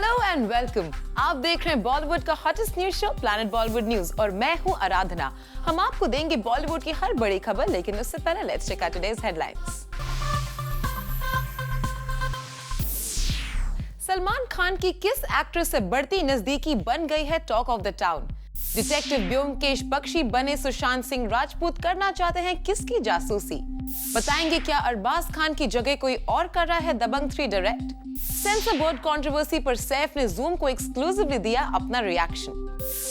Hello and welcome. आप देख रहे हैं बॉलीवुड का hottest news show planet Bollywood news और मैं हूं आराधना। हम आपको देंगे बॉलीवुड की हर बड़ी खबर, लेकिन उससे पहले let's check out today's headlines. Salman Khan की किस एक्ट्रेस से बढ़ती नजदीकी बन गई है talk of the town. Detective Byomkesh Bakshi बने सुशांत सिंह राजपूत करना चाहते हैं किसकी जासूसी। बताएंगे क्या अरबाज खान की जगह कोई और कर रहा है दबंग 3 डायरेक्ट। सेंसर बोर्ड कंट्रोवर्सी पर सैफ ने जूम को एक्सक्लूसिवली दिया अपना रिएक्शन।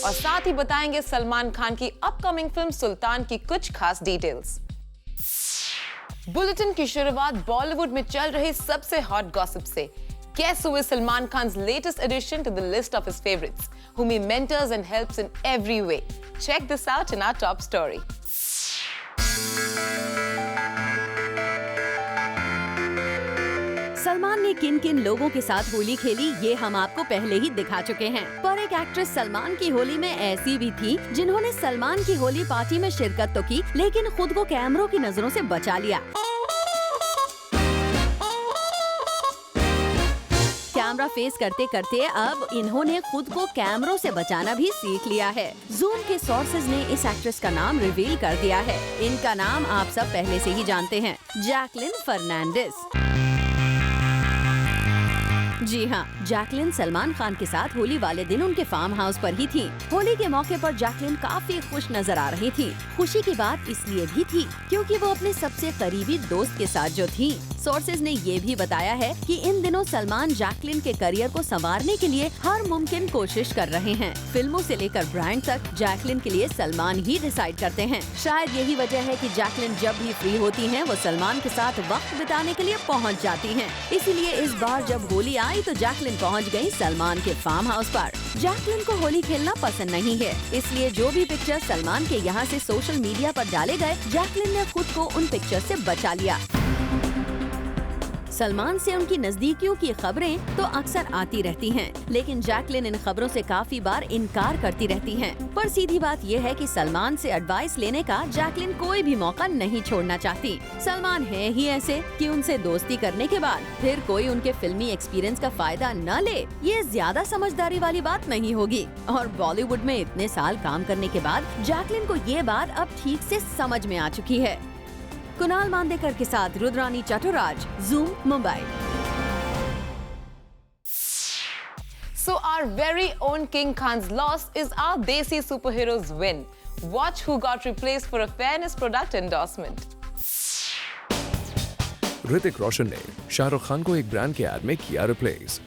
और साथ ही बताएंगे सलमान खान की अपकमिंग फिल्म सुल्तान की कुछ खास डिटेल्स। बुलेटिन की शुरुआत बॉलीवुड में चल रही सबसे हॉट गॉसिप से। Guess who is Salman Khan's latest addition to the list of his favorites, whom he mentors and helps in every way? Check this out in our top story. Salman ने किन किन लोगों के साथ होली खेली ये हम आपको पहले ही दिखा चुके हैं, पर एक एक्ट्रेस सलमान की होली में ऐसी भी थी जिन्होंने सलमान की होली पार्टी में शिरकत तो की, लेकिन खुद को कैमरों की नजरों से बचा लिया। कैमरा फेस करते करते अब इन्होंने खुद को कैमरों से बचाना भी सीख लिया है। जूम के सोर्सेज ने इस एक्ट्रेस का नाम रिवील कर दिया है। इनका नाम आप सब पहले से ही जानते हैं, जैकलिन फर्नांडिस। जी हाँ, जैकलिन सलमान खान के साथ होली वाले दिन उनके फार्म हाउस पर ही थी। होली के मौके पर जैकलिन काफी खुश नजर आ रही थी। खुशी की बात इसलिए भी थी क्योंकि वो अपने सबसे करीबी दोस्त के साथ जो थी। सोर्सेज ने ये भी बताया है कि इन दिनों सलमान जैकलिन के करियर को संवारने के लिए हर मुमकिन कोशिश कर रहे हैं। फिल्मों से लेकर ब्रांड तक जैकलिन के लिए सलमान ही डिसाइड करते हैं। शायद यही वजह है कि जैकलिन जब भी फ्री होती हैं, वो सलमान के साथ वक्त बिताने के लिए पहुंच जाती हैं। इसीलिए इस बार जब होली आई तो जैकलिन पहुंच गई सलमान के फार्म हाउस पर। जैकलिन को होली खेलना पसंद नहीं है, इसलिए जो भी पिक्चर सलमान के यहाँ से सोशल मीडिया पर डाले गए, जैकलिन ने खुद को उन पिक्चर से बचा लिया। सलमान से उनकी नजदीकियों की खबरें तो अक्सर आती रहती हैं, लेकिन जैकलिन इन खबरों से काफी बार इनकार करती रहती हैं। पर सीधी बात यह है कि सलमान से एडवाइस लेने का जैकलिन कोई भी मौका नहीं छोड़ना चाहती। सलमान है ही ऐसे कि उनसे दोस्ती करने के बाद फिर कोई उनके फिल्मी एक्सपीरियंस का फायदा न ले, ये ज्यादा समझदारी वाली बात नहीं होगी। और बॉलीवुड में इतने साल काम करने के बाद जैकलिन को ये बात अब ठीक से समझ में आ चुकी है। कुणाल मांदेकर के साथ Rudrani Chaturaj, Zoom, Mumbai. So our very own King Khan's loss is our Desi superhero's win. Watch who got replaced for a fairness product endorsement. Hrithik Roshan ने शाहरुख खान को एक ब्रांड के एड में किया रिप्लेस।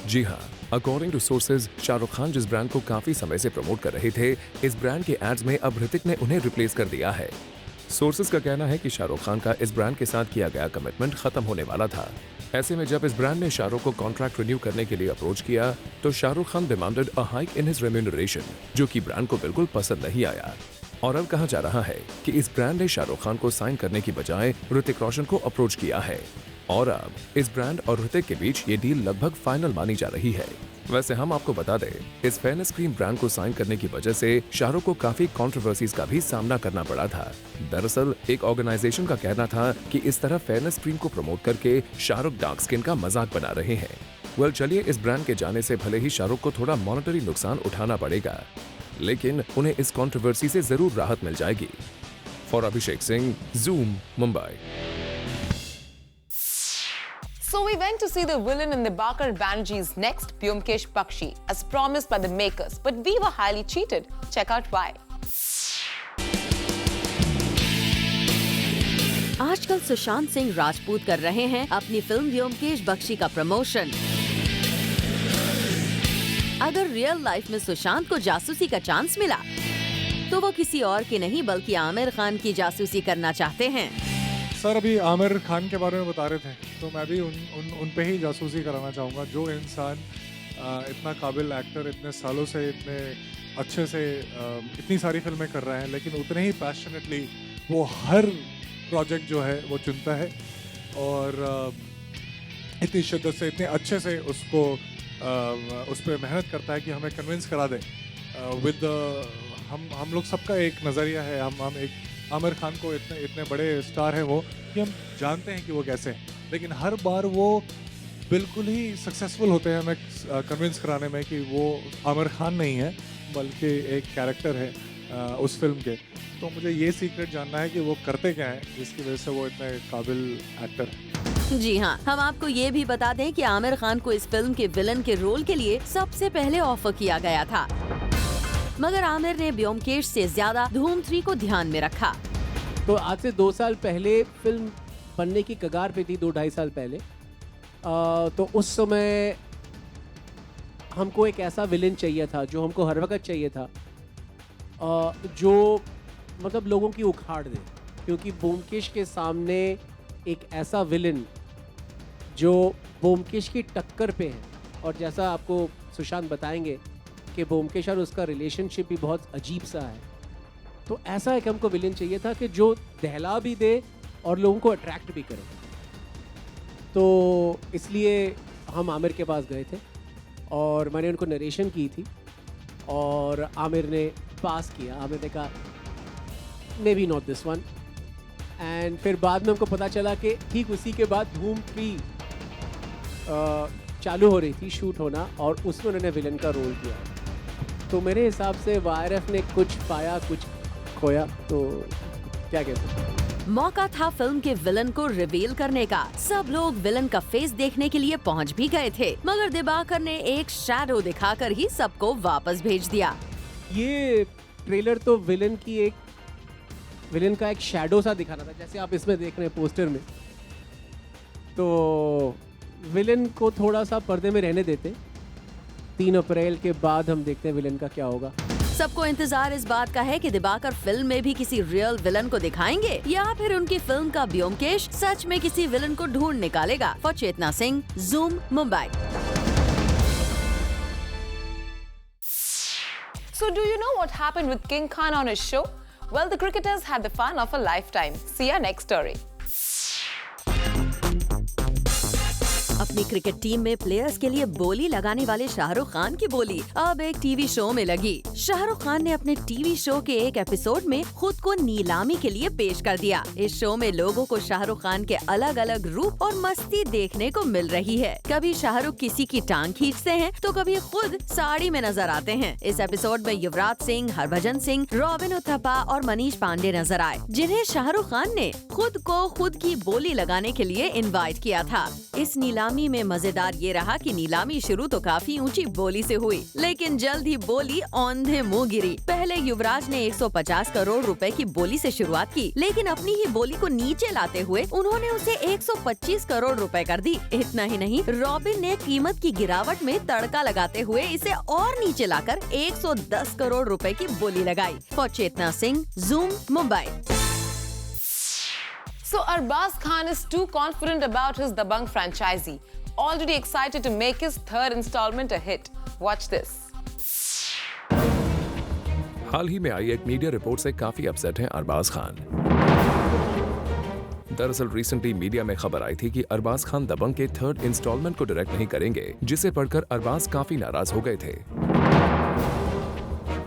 जी हाँ, according to sources, Shahrukh Khan जिस ब्रांड को काफी समय से प्रमोट कर रहे थे, इस ब्रांड के एड्स में अब ऋतिक ने उन्हें रिप्लेस कर दिया है। सोर्सेज का कहना है कि शाहरुख खान का इस ब्रांड के साथ किया गया कमिटमेंट खत्म होने वाला था। ऐसे में जब इस ब्रांड ने शाहरुख को कॉन्ट्रैक्ट रिन्यू करने के लिए अप्रोच किया, तो Shahrukh Khan demanded a hike in his remuneration, जो कि ब्रांड को बिल्कुल पसंद नहीं आया। और अब कहा जा रहा है कि इस ब्रांड ने शाहरुख खान को साइन करने की बजाय ऋतिक रोशन को अप्रोच किया है। और अब इस ब्रांड और ऋतिक के बीच ये डील लगभग फाइनल मानी जा रही है। वैसे हम आपको बता दें, इस फेयरनेस क्रीम ब्रांड को साइन करने की वजह से शाहरुख को काफी कंट्रोवर्सीज का भी सामना करना पड़ा था। दरअसल एक ऑर्गेनाइजेशन का कहना था कि इस तरह फेयरनेस क्रीम को प्रमोट करके शाहरुख डार्क स्किन का मजाक बना रहे हैं। चलिए, इस ब्रांड के जाने से भले ही शाहरुख को थोड़ा मॉनेटरी नुकसान उठाना पड़ेगा, लेकिन उन्हें इस कंट्रोवर्सी से जरूर राहत मिल जाएगी। For Abhishek Singh, zoom, Mumbai. So we went to see the villain in the Bakar Banerjee's next, Byomkesh Bakshi, as promised by the makers, but we were highly cheated. Check out why. आजकल सुशांत सिंह राजपूत कर रहे हैं अपनी फिल्म ब्योमकेश बख्शी का प्रमोशन। अगर real life में सुशांत को जासूसी का चांस मिला, तो वो किसी और की नहीं बल्कि आमिर खान की जासूसी करना चाहते हैं। सर, अभी आमिर खान के बारे में बता रहे थे, तो मैं भी उन पे ही जासूसी कराना चाहूँगा। जो इंसान इतना काबिल एक्टर, इतने सालों से इतने अच्छे से इतनी सारी फिल्में कर रहे हैं, लेकिन उतने ही पैशनेटली वो हर प्रोजेक्ट जो है वो चुनता है और इतनी शिद्दत से, इतने अच्छे से उसको उस पर मेहनत करता है कि हमें कन्विंस करा दे विद हम लोग सबका एक नज़रिया है। हम एक आमिर खान को इतने बड़े स्टार हैं वो, कि हम जानते हैं कि वो कैसे हैं, लेकिन हर बार वो बिल्कुल ही सक्सेसफुल होते हैं हमें कन्विंस कराने में कि वो आमिर खान नहीं है बल्कि एक कैरेक्टर है उस फिल्म के। तो मुझे ये सीक्रेट जानना है कि वो करते क्या हैं जिसकी वजह से वो इतने काबिल एक्टर हैं। जी हाँ, हम आपको ये भी बता दें कि आमिर खान को इस फिल्म के विलन के रोल के लिए सबसे पहले ऑफर किया गया था, मगर आमिर ने ब्योमकेश से ज्यादा धूम 3 को ध्यान में रखा। तो आज से 2 साल पहले फिल्म बनने की कगार पे थी, 2-2.5 साल पहले। तो उस समय हमको एक ऐसा विलन चाहिए था जो हमको हर वक्त चाहिए था, जो मतलब लोगों की उखाड़ दे, क्योंकि ब्योमकेश के सामने एक ऐसा विलन जो ब्योमकेश की टक्कर पे है। और जैसा आपको सुशांत बताएंगे कि ब्योमकेश और उसका रिलेशनशिप भी बहुत अजीब सा है, तो ऐसा एक हमको विलन चाहिए था कि जो दहला भी दे और लोगों को अट्रैक्ट भी करे। तो इसलिए हम आमिर के पास गए थे और मैंने उनको नरेशन की थी और आमिर ने पास किया। आमिर ने कहा may be not this one, and फिर बाद में हमको पता चला कि ठीक उसी के बाद धूम 3 चालू हो रही थी शूट होना, और उसमें उन्होंने विलन का रोल किया। तो मेरे हिसाब से वायरफ ने कुछ पाया कुछ खोया, तो क्या कहते हैं। मौका था फिल्म के विलन को रिवील करने का। सब लोग विलन का फेस देखने के लिए पहुंच भी गए थे, मगर दिबाकर ने एक शैडो दिखाकर ही सबको वापस भेज दिया। ये ट्रेलर तो विलन का एक शैडो सा दिखाना था, जैसे आप इसमें देख रहे हैं पोस्टर में। तो विलन को थोड़ा सा पर्दे में रहने देते, 3 अप्रैल के बाद हम देखते हैं विलन का क्या होगा। सबको इंतजार इस बात का है कि दिबाकर फिल्म में भी किसी रियल विलन को दिखाएंगे या फिर उनकी फिल्म का ब्योमकेश सच में किसी विलन को ढूंढ निकालेगा। For Chetna Singh, zoom, Mumbai. So do you know what happened with King Khan on his show? Well, the cricketers had the fun of a lifetime. See our next story. अपनी क्रिकेट टीम में players के लिए बोली लगाने वाले शाहरुख खान की बोली अब एक टीवी शो में लगी। शाहरुख खान ने अपने टीवी शो के एक एपिसोड में खुद को नीलामी के लिए पेश कर दिया। इस शो में लोगों को शाहरुख खान के अलग अलग रूप और मस्ती देखने को मिल रही है। कभी शाहरुख किसी की टांग खींचते हैं तो कभी खुद साड़ी में नजर आते हैं। इस एपिसोड में युवराज सिंह, हरभजन सिंह, रॉबिन उथप्पा और मनीष पांडे नजर आए, जिन्हें शाहरुख खान ने खुद को खुद की बोली लगाने के लिए इनवाइट किया था। इस नीलामी में मजेदार ये रहा कि नीलामी शुरू तो काफी ऊंची बोली से हुई, लेकिन जल्द ही बोली औंधे मुंह गिरी। पहले युवराज ने 150 करोड़ रुपए की बोली से शुरुआत की, लेकिन अपनी ही बोली को नीचे लाते हुए उन्होंने उसे 125 करोड़ रुपए कर दी। इतना ही नहीं, रॉबिन ने कीमत की गिरावट में तड़का लगाते हुए इसे और नीचे लाकर 110 करोड़ रुपए की बोली लगाई। For Chetna Singh, zoom, Mumbai. So Arbaz Khan is too confident about his Dabangg franchisee. Already excited to make his 3rd installment a hit. Watch this. हाल ही में आई एक मीडिया रिपोर्ट से काफी अपसेट हैं अरबाज खान। दरअसल रिसेंटली मीडिया में खबर आई थी कि अरबाज खान दबंग के 3rd इंस्टॉलमेंट को डायरेक्ट नहीं करेंगे, जिसे पढ़कर अरबाज काफी नाराज हो गए थे।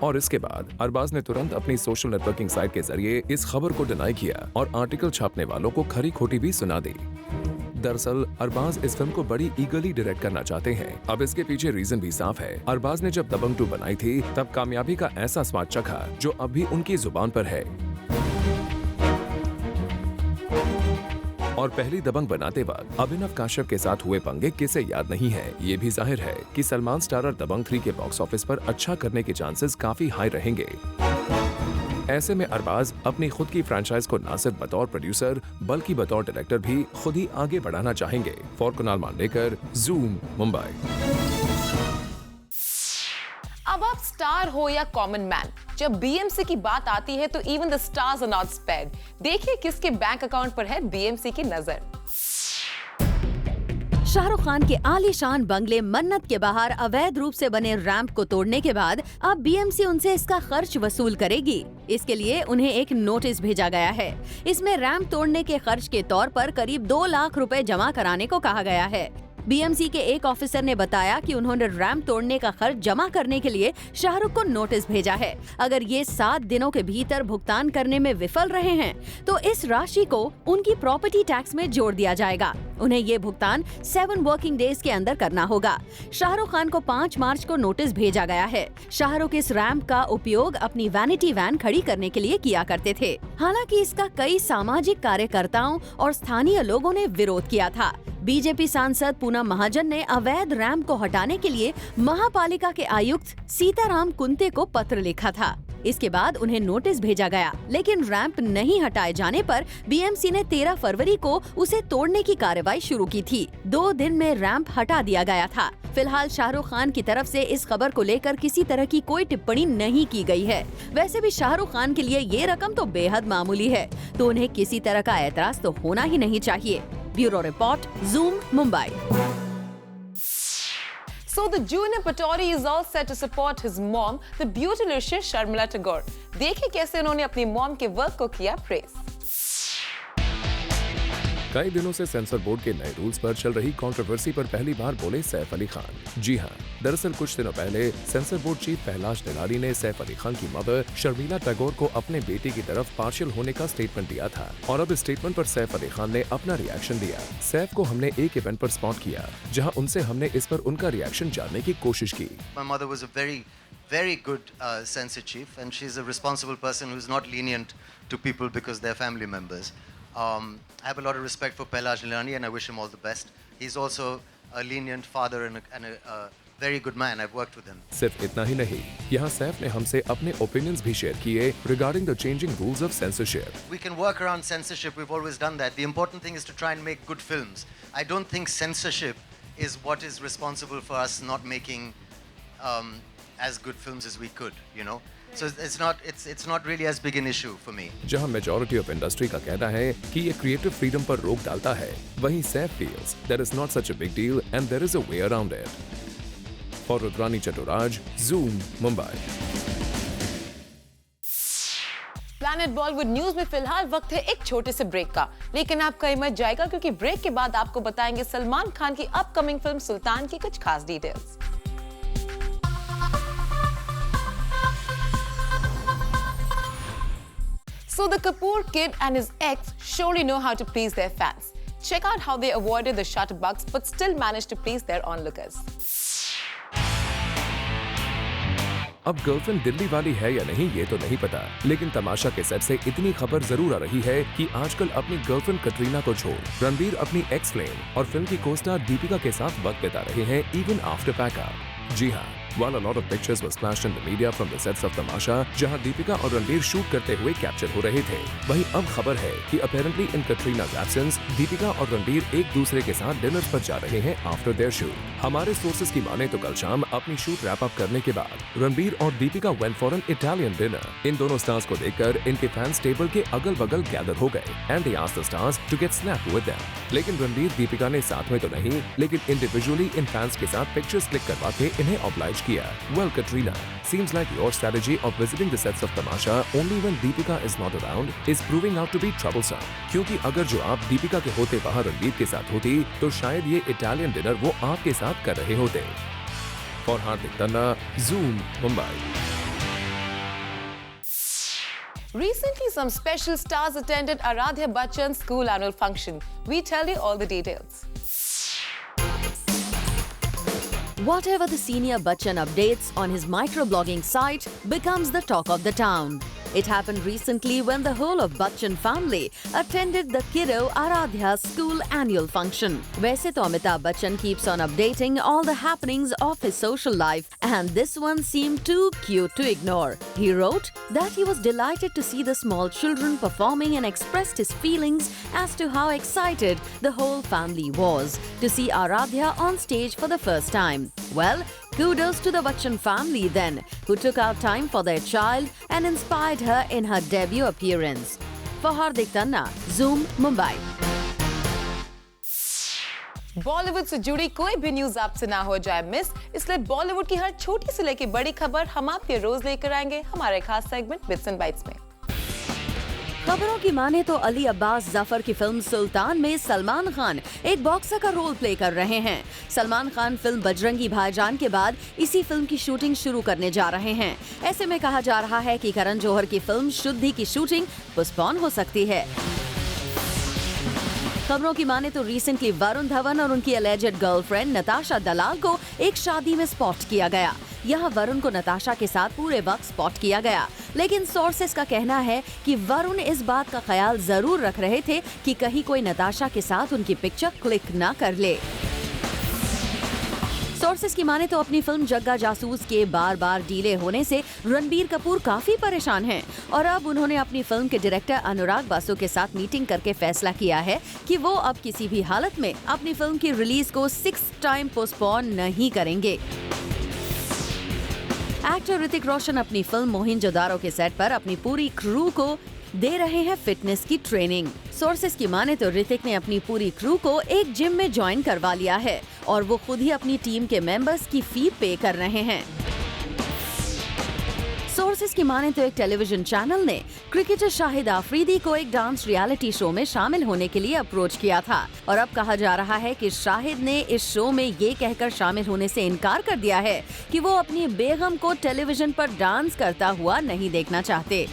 और इसके बाद अरबाज ने तुरंत अपनी सोशल नेटवर्किंग साइट के जरिए इस खबर को डिनाई किया और आर्टिकल छापने वालों को खरी खोटी भी सुना दी। दरअसल अरबाज इस फिल्म को बड़ी ईगरली डायरेक्ट करना चाहते हैं। अब इसके पीछे रीजन भी साफ है। अरबाज ने जब दबंग 2 बनाई थी तब कामयाबी का ऐसा स्वाद चखा जो अब भी उनकी जुबान पर है। और पहली दबंग बनाते वक्त अभिनव काश्यप के साथ हुए पंगे किसे याद नहीं है। ये भी जाहिर है कि सलमान स्टारर दबंग 3 के बॉक्स ऑफिस पर अच्छा करने के चांसेस काफी हाई रहेंगे। ऐसे में अरबाज अपनी खुद की फ्रेंचाइज को न सिर्फ बतौर प्रोड्यूसर बल्कि बतौर डायरेक्टर भी खुद ही आगे बढ़ाना चाहेंगे। For Kunal Mandekar, zoom, Mumbai. अब आप स्टार हो या कॉमन मैन, जब बीएमसी की बात आती है तो even the stars are not spared. देखिए किसके बैंक अकाउंट पर है बीएमसी की नजर। शाहरुख खान के आलीशान बंगले मन्नत के बाहर अवैध रूप से बने रैंप को तोड़ने के बाद अब बीएमसी उनसे इसका खर्च वसूल करेगी। इसके लिए उन्हें एक नोटिस भेजा गया है। इसमें रैंप तोड़ने के खर्च के तौर पर करीब 2 लाख रुपए जमा कराने को कहा गया है। बीएमसी के एक ऑफिसर ने बताया कि उन्होंने रैंप तोड़ने का खर्च जमा करने के लिए शाहरुख को नोटिस भेजा है। अगर ये 7 दिनों के भीतर भुगतान करने में विफल रहे हैं तो इस राशि को उनकी प्रॉपर्टी टैक्स में जोड़ दिया जाएगा। उन्हें ये भुगतान 7 वर्किंग डेज के अंदर करना होगा। शाहरुख खान को 5 मार्च को नोटिस भेजा गया है। शाहरुख इस रैंप का उपयोग अपनी वैनिटी वैन खड़ी करने के लिए किया करते थे। हालांकि इसका कई सामाजिक कार्यकर्ताओं और स्थानीय लोगों ने विरोध किया था। बीजेपी सांसद पूनम महाजन ने अवैध रैंप को हटाने के लिए महापालिका के आयुक्त सीताराम कुंते को पत्र लिखा था। इसके बाद उन्हें नोटिस भेजा गया, लेकिन रैंप नहीं हटाए जाने पर बीएमसी ने 13 फरवरी को उसे तोड़ने की कार्रवाई शुरू की थी। 2 दिन में रैंप हटा दिया गया था। फिलहाल शाहरुख खान की तरफ से इस खबर को लेकर किसी तरह की कोई टिप्पणी नहीं की गई है। वैसे भी शाहरुख खान के लिए ये रकम तो बेहद मामूली है, तो उन्हें किसी तरह का ऐतराज तो होना ही नहीं चाहिए। Bureau report, zoom, Mumbai. So the junior Patori is all set to support his mom, the beautylicious Sharmila Tagore. देखिए कैसे उन्होंने अपनी मॉम के वर्क को किया प्रेस। कई दिनों से सेंसर बोर्ड के नए रूल्स पर चल रही कंट्रोवर्सी पर पहली बार बोले सैफ अली खान। जी हां, दरअसल कुछ दिनों पहले सेंसर बोर्ड चीफ पहलाज निराली ने सैफ अली खान की मदर शर्मिला टैगोर को अपने बेटे की तरफ पार्शियल होने का स्टेटमेंट दिया था और अब इस स्टेटमेंट पर सैफ अली खान ने अपना रिएक्शन दिया। सैफ को हमने एक इवेंट पर स्पॉट किया जहां उनसे हमने इस पर उनका रिएक्शन जानने की कोशिश की। My mother was a very good censor chief, and she's a responsible person who's not lenient to people because they're family members. I have a lot of respect for Pehlaj Nilani and I wish him all the best. He's also a lenient father and a very good man. I've worked with him. सिर्फ इतना ही नहीं, यहाँ सैफ ने हमसे अपने opinions भी share किए regarding the changing rules of censorship. We can work around censorship. We've always done that. The important thing is to try and make good films. I don't think censorship is what is responsible for us not making as good films as we could, you know. So it's not really as big an issue for me. जहां majority of industry का कहना है कि ये creative freedom पर रोक डालता है, वहीं Saif feels there is not such a big deal and there is a way around it. For Rudrani Chaturaj, Zoom, Mumbai. Planet Bollywood news में फिलहाल वक्त है एक छोटे से ब्रेक का, लेकिन आपका हिम्मत जाएगा क्योंकि ब्रेक के बाद आपको बताएंगे सलमान खान की अपकमिंग फिल्म सुल्तान की कुछ खास details. So the Kapoor kid and his ex surely know how to please their fans. Check out how they avoided the shutterbugs but still managed to please their onlookers. अब girlfriend Delhi वाली है या नहीं ये तो नहीं पता, लेकिन तमाशा के सेट से इतनी खबर जरूर आ रही है कि आजकल अपनी गर्लफ्रेंड कटरीना को छोड़ रणबीर अपनी एक्स फ्लेम और फिल्म की कोस्टार दीपिका के साथ वक्त बिता रहे हैं इवन आफ्टर पैकअप। जी हाँ, while a lot of pictures were splashed in the media from the sets of तमाशा, जहां दीपिका और रणबीर शूट करते हुए कैप्चर हो रहे थे, वहीं अब खबर है कि apparently in Katrina's absence, Deepika और रणबीर एक दूसरे के साथ डिनर पर जा रहे हैं आफ्टर देयर शूट। हमारे सोर्सेज की माने तो कल शाम अपनी शूट रैप अप करने के बाद रणबीर और Deepika went for an Italian dinner. इन दोनों स्टार्स को देखकर इनके फैंस टेबल के अगल बगल गैदर हो गए and they asked the stars to get snap with them. लेकिन रणबीर दीपिका ने साथ में तो नहीं, लेकिन इंडिविजुअली इन फैंस के साथ पिक्चर्स क्लिक करवा के इन्हें ऑब्लाइज किया। Well, Katrina, seems like your strategy of visiting the sets of Tamasha only when Deepika is not around is proving out to be troublesome. क्योंकि अगर जो आप दीपिका के होते वहाँ रणबीर के साथ होती, तो शायद ये इटालियन डिनर वो आपके साथ कर रहे होते। For Hardik Tanna, Zoom, Mumbai. Recently, some special stars attended Aradhya Bachchan's school annual function. We tell you all the details. Whatever the senior Bachchan updates on his microblogging site becomes the talk of the town. It happened recently when the whole of Bachchan family attended the kiddo Aradhya's school annual function. वैसे तो Amitabh Bachchan keeps on updating all the happenings of his social life, and this one seemed too cute to ignore. He wrote that he was delighted to see the small children performing and expressed his feelings as to how excited the whole family was to see Aradhya on stage for the first time. Well, kudos to the Bachchan family then, who took out time for their child and inspired her in her debut appearance. For Hardik Tanna, Zoom, Mumbai. Bollywood से जुड़ी कोई भी news आपसे ना हो जाए miss, इसलिए बॉलीवुड की हर छोटी से लेकर बड़ी खबर हम आपके रोज लेकर आएंगे हमारे खास सेगमेंट बिट्स एंड बाइट्स में। खबरों की माने तो अली अब्बास जफर की फिल्म सुल्तान में सलमान खान एक बॉक्सर का रोल प्ले कर रहे हैं। सलमान खान फिल्म बजरंगी भाईजान के बाद इसी फिल्म की शूटिंग शुरू करने जा रहे हैं। ऐसे में कहा जा रहा है कि करण जौहर की फिल्म शुद्धि की शूटिंग पोस्टपोन हो सकती है। खबरों की माने तो रिसेंटली वरुण धवन और उनकी एलिजेड गर्लफ्रेंड नताशा दलाल को एक शादी में स्पॉट किया गया। यहाँ वरुण को नताशा के साथ पूरे वक्त स्पॉट किया गया, लेकिन सोर्सेस का कहना है कि वरुण इस बात का ख्याल जरूर रख रहे थे कि कहीं कोई नताशा के साथ उनकी पिक्चर क्लिक ना कर ले। सोर्सेस की माने तो अपनी फिल्म जग्गा जासूस के बार बार डिले होने से रणबीर कपूर काफी परेशान हैं और अब उन्होंने अपनी फिल्म के डायरेक्टर अनुराग बासु के साथ मीटिंग करके फैसला किया है कि वो अब किसी भी हालत में अपनी फिल्म की रिलीज को 6 टाइम पोस्टपोन नहीं करेंगे। एक्टर ऋतिक रोशन अपनी फिल्म मोहिंजोदारो के सेट पर अपनी पूरी क्रू को दे रहे हैं फिटनेस की ट्रेनिंग। सोर्सेस की माने तो ऋतिक ने अपनी पूरी क्रू को एक जिम में ज्वाइन करवा लिया है और वो खुद ही अपनी टीम के मेंबर्स की फी पे कर रहे हैं। सोर्सेस की माने तो एक टेलीविजन चैनल ने क्रिकेटर शाहिद आफरीदी को एक डांस रियलिटी शो में शामिल होने के लिए अप्रोच किया था और अब कहा जा रहा है कि शाहिद ने इस शो में ये कहकर शामिल होने से इनकार कर दिया है कि वो अपनी बेगम को टेलीविजन पर डांस करता हुआ नहीं देखना चाहते।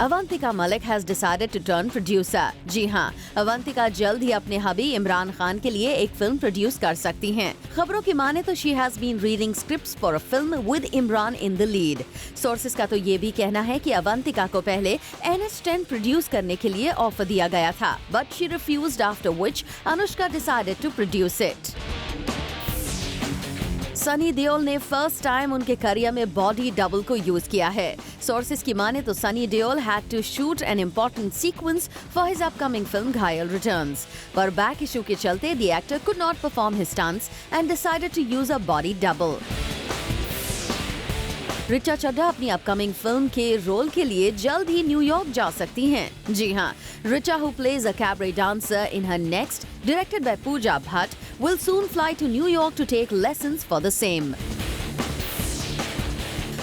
Avantika Malik has decided to turn producer. जी हाँ, अवंतिका जल्द ही अपने हबी इमरान खान के लिए एक फिल्म प्रोड्यूस कर सकती हैं। खबरों की माने तो she has been reading scripts for a film with Imran in the lead. Sources का तो ये भी कहना है कि अवंतिका को पहले NH10 प्रोड्यूस करने के लिए ऑफर दिया गया था, but she refused, after which Anushka decided to produce it. Sunny Deol ने फर्स्ट टाइम उनके करियर में बॉडी डबल को यूज किया है। सोर्सेस की माने तो Sunny Deol had to shoot an important sequence for his upcoming film Ghayal returns, पर बैक इशू के चलते the actor could not perform his stunts and decided to use a body double. Richa Chadha अपनी अपकमिंग फिल्म के रोल के लिए जल्द ही न्यूयॉर्क जा सकती हैं। जी हाँ, Richa who plays a cabaret dancer in her next, directed by Pooja Bhatt, will soon fly to New York to take lessons for the same.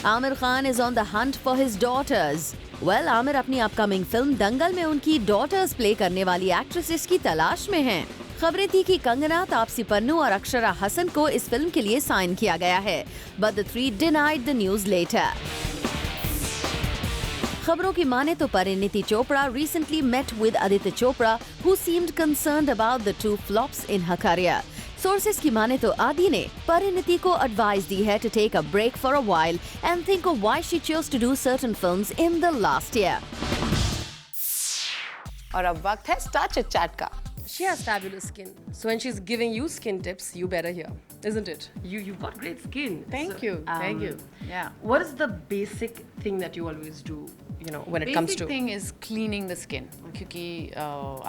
Aamir Khan is on the hunt for his daughters. Well, Aamir अपनी upcoming film दंगल में उनकी daughters play करने वाली actresses की तलाश में हैं। खबरें थी कि कंगना, तापसी पन्नू और अक्षरा हसन को इस फिल्म के लिए साइन किया गया है, but the three denied the news later. खबरों की माने तो Parineeti Chopra recently met with Aditya Chopra, who seemed concerned about the two flops in her career. Sources की माने तो आदि ने परिणीति को एडवाइस दी है to take a break for a while and think of why she chose to do certain films in the last year. और अब वक्त है स्टार चिट चैट का। She has fabulous skin. So when she's giving you skin tips, you better hear, isn't it? You've got great skin. Thank you. Thank you. Yeah. What is the basic thing that you always do, when it comes to? Basic thing is cleaning the skin. Because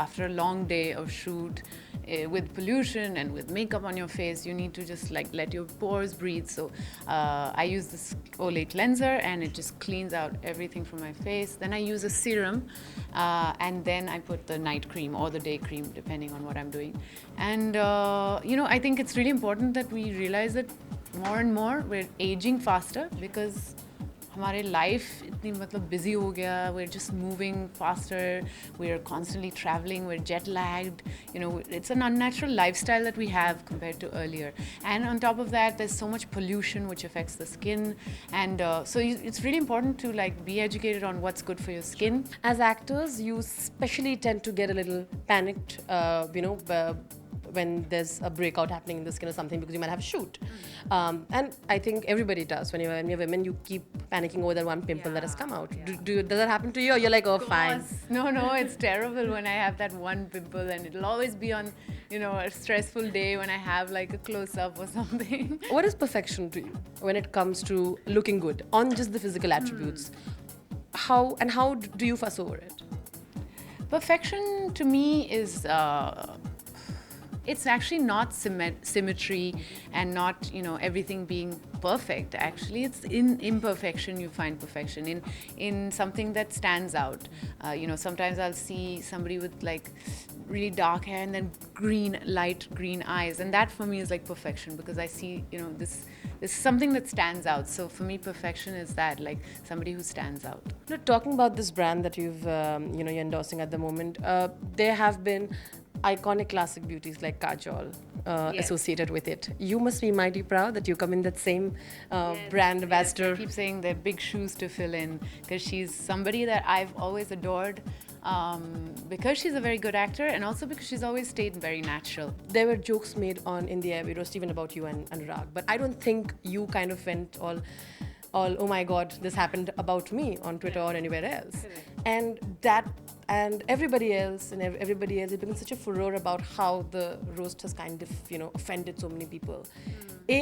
after a long day of shoot, with pollution and with makeup on your face, you need to just like let your pores breathe. So I use this Olay cleanser and it just cleans out everything from my face. Then I use a serum and then I put the night cream or the day cream depending on what I'm doing. And I think it's really important that we realize that more and more we're aging faster because हमारे life इतनी busy हो गया, we're just moving faster, we're constantly traveling, we're jet lagged, it's an unnatural lifestyle that we have compared to earlier. And on top of that, there's so much pollution which affects the skin, and so it's really important to be educated on what's good for your skin. As actors, you especially tend to get a little panicked, when there's a breakout happening in the skin or something because you might have a shoot. And I think everybody does. When you're women, you keep panicking over that one pimple that has come out. Yeah. Does that happen to you, or you're like, oh, fine? No, it's terrible when I have that one pimple, and it'll always be on, a stressful day when I have a close-up or something. What is perfection to you when it comes to looking good on just the physical attributes? How do you fuss over it? Perfection to me is... it's actually not symmetry and not, everything being perfect. Actually, it's in imperfection you find perfection, in something that stands out. Sometimes I'll see somebody with really dark hair and then light green eyes, and that for me is perfection because I see, this is something that stands out. So for me, perfection is that, somebody who stands out. Talking about this brand that you're endorsing at the moment, there have been iconic classic beauties like Kajol Yes. associated with it. You must be mighty proud that you come in that same brand ambassador. I keep saying they're big shoes to fill in because she's somebody that I've always adored because she's a very good actor and also because she's always stayed very natural. There were jokes made on In the Air We Roast even about you and Anurag, but I don't think you kind of went all oh my god, this happened about me on Twitter or anywhere else. And that and everybody else it became such a furore about how the roast has kind of offended so many people.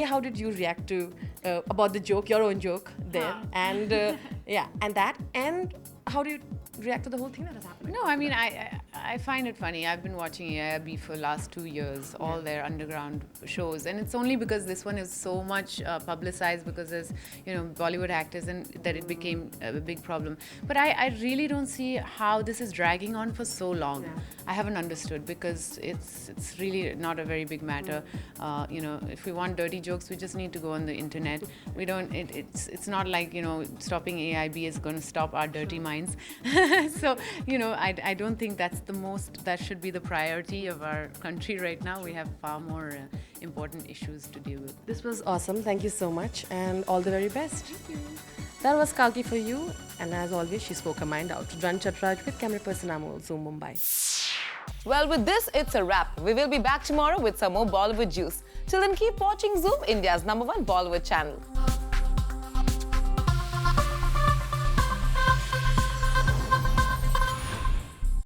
How did you react to about the joke, your own joke there, and yeah, and that, and how do you react to the whole thing that has happened? No, I mean, I find it funny. I've been watching AIB for last 2 years, all their underground shows, and it's only because this one is so much publicized because there's, Bollywood actors, and that it became a big problem. But I really don't see how this is dragging on for so long. I haven't understood because it's really not a very big matter. If we want dirty jokes, we just need to go on the internet. We don't. It's not like stopping AIB is going to stop our dirty minds. So I don't think that should be the priority of our country right now. We have far more important issues to deal with. This was awesome. Thank you so much, and all the very best. Thank you. That was Kalki for you, and as always, she spoke her mind out. Run Chatraj with camera person Amol, Zoom Mumbai. Well, with this, it's a wrap. We will be back tomorrow with some more Bollywood juice. Till then, keep watching Zoom, India's #1 Bollywood channel.